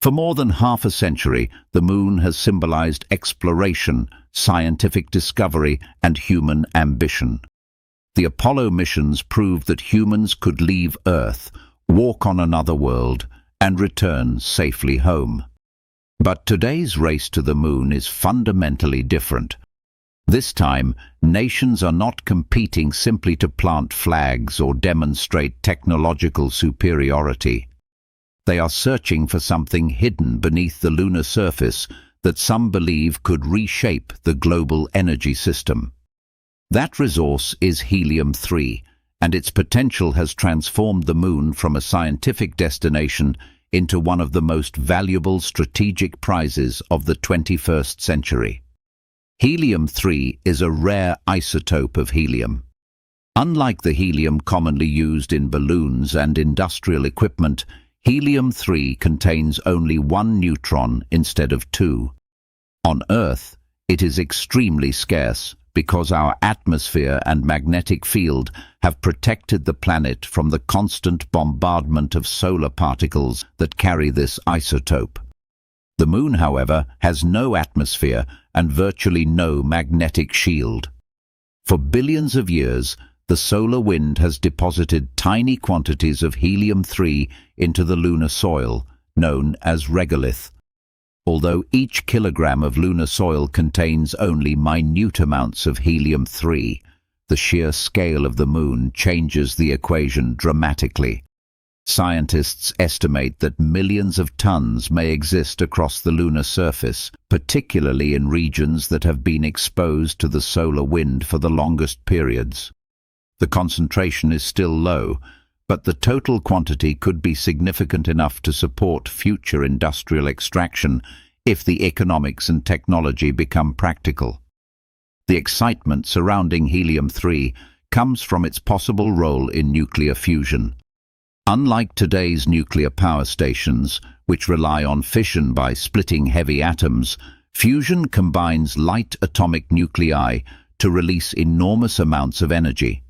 For more than half a century, the Moon has symbolized exploration, scientific discovery, and human ambition. The Apollo missions proved that humans could leave Earth, walk on another world, and return safely home. But today's race to the Moon is fundamentally different. This time, nations are not competing simply to plant flags or demonstrate technological superiority. They are searching for something hidden beneath the lunar surface that some believe could reshape the global energy system. That resource is helium-3, and its potential has transformed the Moon from a scientific destination into one of the most valuable strategic prizes of the 21st century. Helium-3 is a rare isotope of helium. Unlike the helium commonly used in balloons and industrial equipment, helium-3 contains only one neutron instead of two. On Earth, it is extremely scarce because our atmosphere and magnetic field have protected the planet from the constant bombardment of solar particles that carry this isotope. The Moon, however, has no atmosphere and virtually no magnetic shield. For billions of years, the solar wind has deposited tiny quantities of helium-3 into the lunar soil, known as regolith. Although each kilogram of lunar soil contains only minute amounts of helium-3, the sheer scale of the Moon changes the equation dramatically. Scientists estimate that millions of tons may exist across the lunar surface, particularly in regions that have been exposed to the solar wind for the longest periods. The concentration is still low, but the total quantity could be significant enough to support future industrial extraction if the economics and technology become practical. The excitement surrounding helium-3 comes from its possible role in nuclear fusion. Unlike today's nuclear power stations, which rely on fission by splitting heavy atoms, fusion combines light atomic nuclei to release enormous amounts of energy.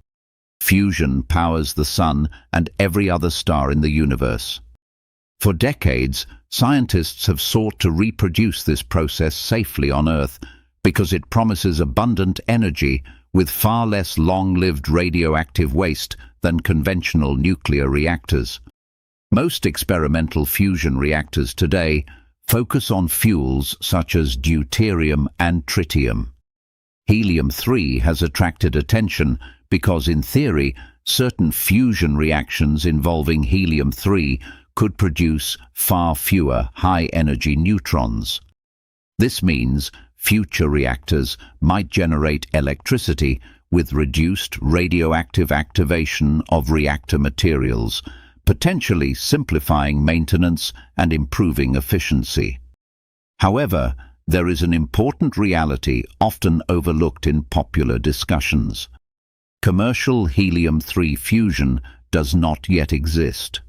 Fusion powers the Sun and every other star in the universe. For decades, scientists have sought to reproduce this process safely on Earth because it promises abundant energy with far less long-lived radioactive waste than conventional nuclear reactors. Most experimental fusion reactors today focus on fuels such as deuterium and tritium. Helium-3 has attracted attention because, in theory, certain fusion reactions involving helium-3 could produce far fewer high-energy neutrons. This means future reactors might generate electricity with reduced radioactive activation of reactor materials, potentially simplifying maintenance and improving efficiency. However, there is an important reality often overlooked in popular discussions. Commercial helium-3 fusion does not yet exist.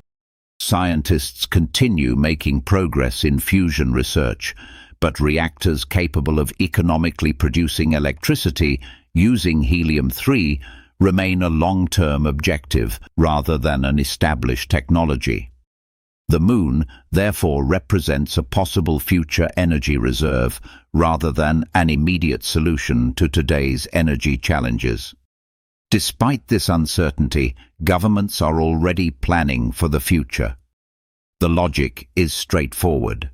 Scientists continue making progress in fusion research, but reactors capable of economically producing electricity using helium-3 remain a long-term objective rather than an established technology. The Moon, therefore, represents a possible future energy reserve rather than an immediate solution to today's energy challenges. Despite this uncertainty, governments are already planning for the future. The logic is straightforward.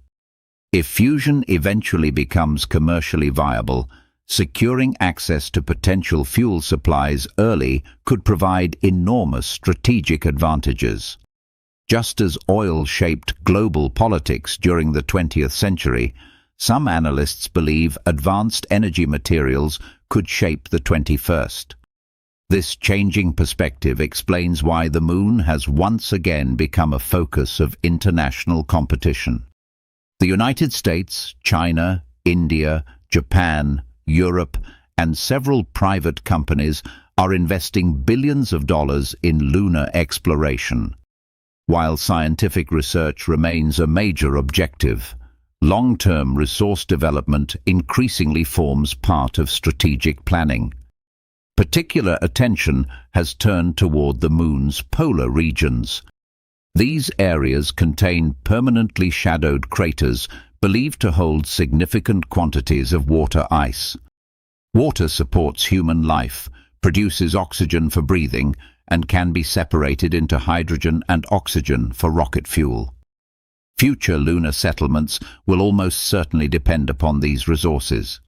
If fusion eventually becomes commercially viable, securing access to potential fuel supplies early could provide enormous strategic advantages. Just as oil shaped global politics during the 20th century, some analysts believe advanced energy materials could shape the 21st. This changing perspective explains why the Moon has once again become a focus of international competition. The United States, China, India, Japan, Europe, and several private companies are investing billions of dollars in lunar exploration. While scientific research remains a major objective, long-term resource development increasingly forms part of strategic planning. Particular attention has turned toward the Moon's polar regions. These areas contain permanently shadowed craters believed to hold significant quantities of water ice. Water supports human life, produces oxygen for breathing, and can be separated into hydrogen and oxygen for rocket fuel. Future lunar settlements will almost certainly depend upon these resources.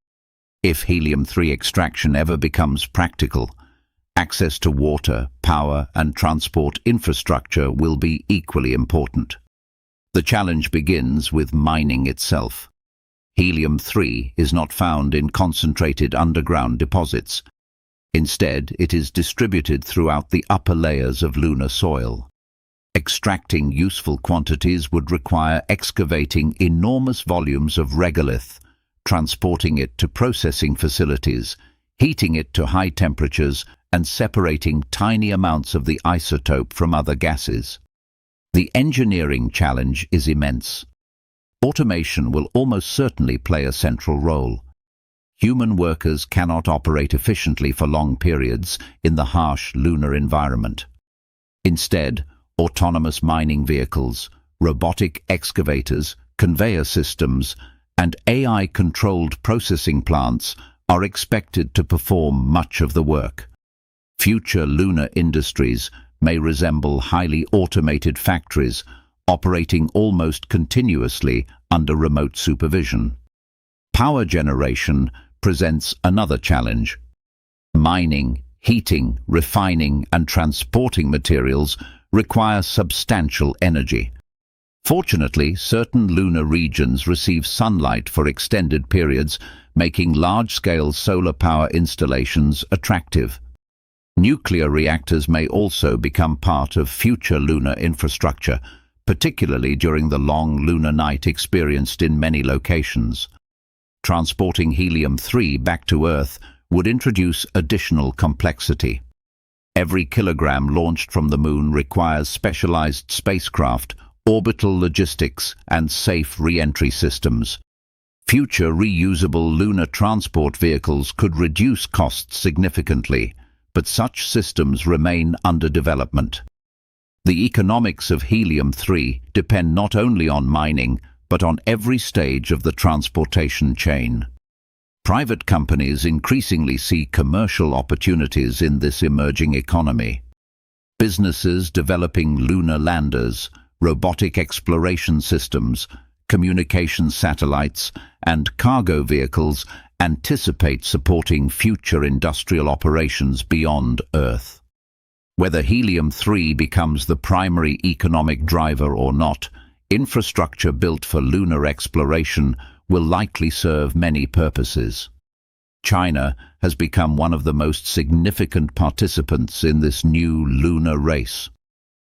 If helium-3 extraction ever becomes practical, access to water, power, and transport infrastructure will be equally important. The challenge begins with mining itself. Helium-3 is not found in concentrated underground deposits. Instead, it is distributed throughout the upper layers of lunar soil. Extracting useful quantities would require excavating enormous volumes of regolith, transporting it to processing facilities, heating it to high temperatures, and separating tiny amounts of the isotope from other gases. The engineering challenge is immense. Automation will almost certainly play a central role. Human workers cannot operate efficiently for long periods in the harsh lunar environment. Instead, autonomous mining vehicles, robotic excavators, conveyor systems, and AI-controlled processing plants are expected to perform much of the work. Future lunar industries may resemble highly automated factories operating almost continuously under remote supervision. Power generation presents another challenge. Mining, heating, refining, and transporting materials require substantial energy. Fortunately, certain lunar regions receive sunlight for extended periods, making large-scale solar power installations attractive. Nuclear reactors may also become part of future lunar infrastructure, particularly during the long lunar night experienced in many locations. Transporting helium-3 back to Earth would introduce additional complexity. Every kilogram launched from the Moon requires specialized spacecraft, orbital logistics, and safe re-entry systems. Future reusable lunar transport vehicles could reduce costs significantly, but such systems remain under development. The economics of helium-3 depend not only on mining, but on every stage of the transportation chain. Private companies increasingly see commercial opportunities in this emerging economy. Businesses developing lunar landers, robotic exploration systems, communication satellites, and cargo vehicles anticipate supporting future industrial operations beyond Earth. Whether helium-3 becomes the primary economic driver or not, infrastructure built for lunar exploration will likely serve many purposes. China has become one of the most significant participants in this new lunar race.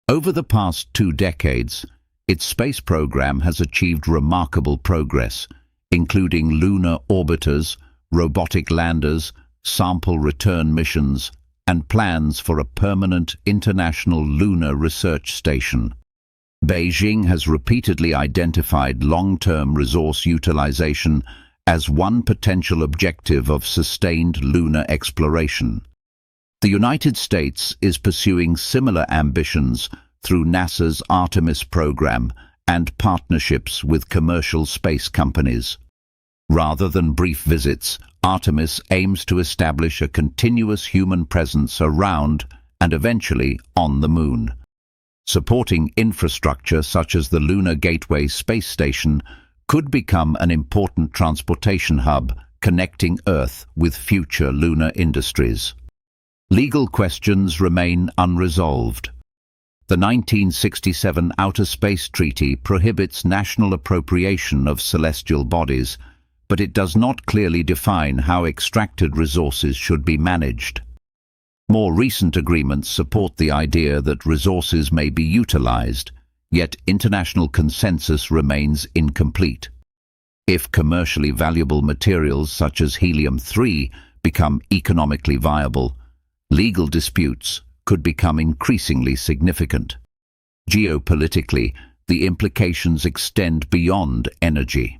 Over the past 2 decades, its space program has achieved remarkable progress, including lunar orbiters, robotic landers, sample return missions, and plans for a permanent international lunar research station. Beijing has repeatedly identified long-term resource utilization as one potential objective of sustained lunar exploration. The United States is pursuing similar ambitions through NASA's Artemis program and partnerships with commercial space companies. Rather than brief visits, Artemis aims to establish a continuous human presence around and eventually on the Moon. Supporting infrastructure such as the Lunar Gateway space station could become an important transportation hub connecting Earth with future lunar industries. Legal questions remain unresolved. The 1967 Outer Space Treaty prohibits national appropriation of celestial bodies, but it does not clearly define how extracted resources should be managed. More recent agreements support the idea that resources may be utilized, yet international consensus remains incomplete. If commercially valuable materials such as helium-3 become economically viable, legal disputes could become increasingly significant. Geopolitically, the implications extend beyond energy.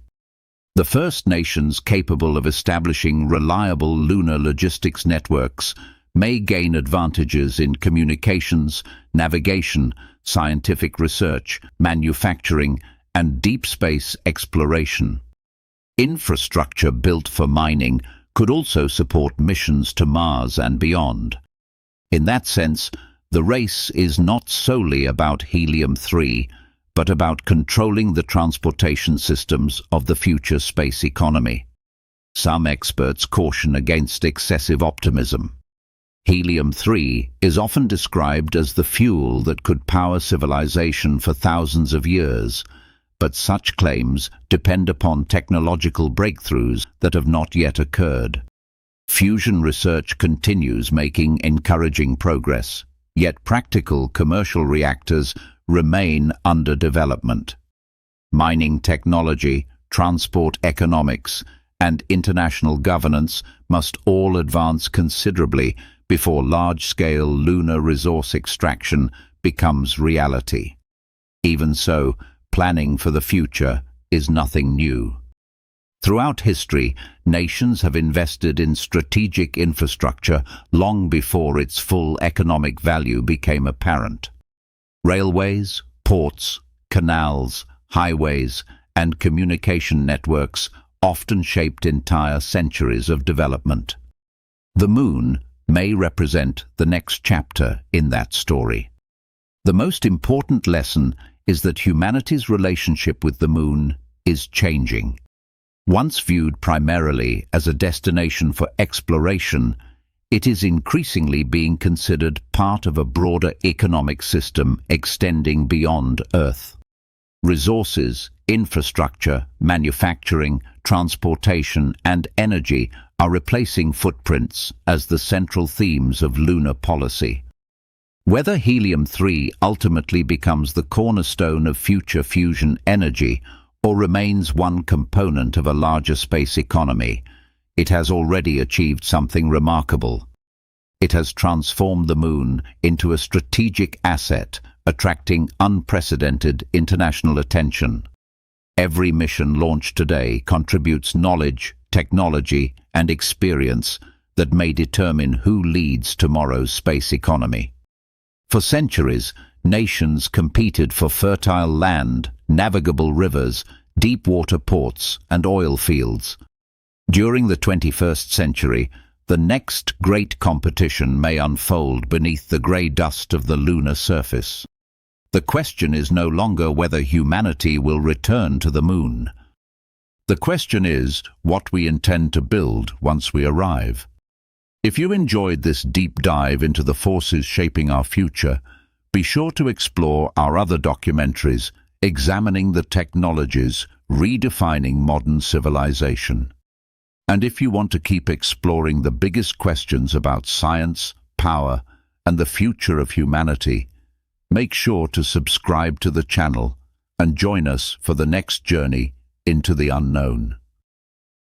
The first nations capable of establishing reliable lunar logistics networks may gain advantages in communications, navigation, scientific research, manufacturing, and deep space exploration. Infrastructure built for mining could also support missions to Mars and beyond. In that sense, the race is not solely about helium-3, but about controlling the transportation systems of the future space economy. Some experts caution against excessive optimism. Helium-3 is often described as the fuel that could power civilization for thousands of years, but such claims depend upon technological breakthroughs that have not yet occurred. Fusion research continues, making encouraging progress, yet practical commercial reactors remain under development. Mining technology, transport economics, and international governance must all advance considerably before large-scale lunar resource extraction becomes reality. Even so, planning for the future is nothing new. Throughout history, nations have invested in strategic infrastructure long before its full economic value became apparent. Railways, ports, canals, highways, and communication networks often shaped entire centuries of development. The Moon may represent the next chapter in that story. The most important lesson is that humanity's relationship with the Moon is changing. Once viewed primarily as a destination for exploration, it is increasingly being considered part of a broader economic system extending beyond Earth. Resources, infrastructure, manufacturing, transportation, and energy are replacing footprints as the central themes of lunar policy. Whether helium-3 ultimately becomes the cornerstone of future fusion energy or remains one component of a larger space economy, it has already achieved something remarkable. It has transformed the Moon into a strategic asset, attracting unprecedented international attention. Every mission launched today contributes knowledge, technology, and experience that may determine who leads tomorrow's space economy. For centuries, nations competed for fertile land, navigable rivers, deep-water ports, and oil fields. During the 21st century, the next great competition may unfold beneath the grey dust of the lunar surface. The question is no longer whether humanity will return to the Moon. The question is what we intend to build once we arrive. If you enjoyed this deep dive into the forces shaping our future, be sure to explore our other documentaries examining the technologies redefining modern civilization. And if you want to keep exploring the biggest questions about science, power, and the future of humanity, make sure to subscribe to the channel and join us for the next journey into the unknown.